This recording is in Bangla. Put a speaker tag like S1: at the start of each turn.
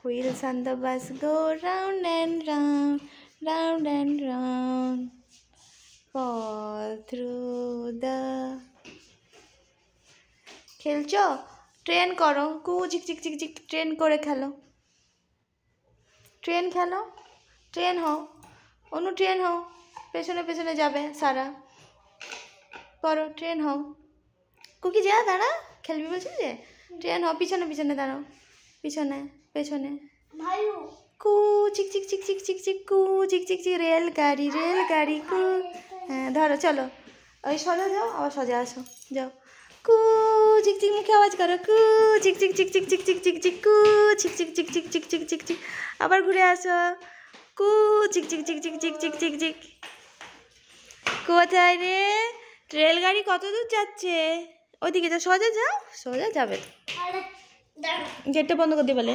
S1: Wheels on the bus go round and round, round and round, fall through the. খেলছো? ট্রেন করো, কু ঝিক ঝিক ঝিক ঝিক, ট্রেন করে খেলো, ট্রেন খেলো, ট্রেন হও অনু, ট্রেন হও, পেছনে পেছনে যাবে সারা, করো ট্রেন হও। কুকি যা দাঁড়া, খেলবি বলছিস যে, ট্রেন হও, পিছনে পিছনে দাঁড়াও, পিছনে পেছনে, কু চিক চিক চিক চিক চিক চিক, কু চিক চিক চিক, রেলগাড়ি রেলগাড়ি কু। হ্যাঁ ধরো চলো, ওই সোজা যাও, আবার সোজা আসো, যাও, কু চিক চিক, মুখে আওয়াজ করো, কু চিক চিক চিক চিক চিক চিক চিক চিক, কু চিক চিক চিক চিক চিক চিক চিক চিক, আবার ঘুরে আসো, কু চিক চিক চিক চিক চিক চিক চিক চিক। কোথায় রে? রেলগাড়ি কত দূর যাচ্ছে? ওইদিকে যাও, সোজা যাও, সোজা যাবে। গেটটা বন্ধ করে দিয়ে বলে।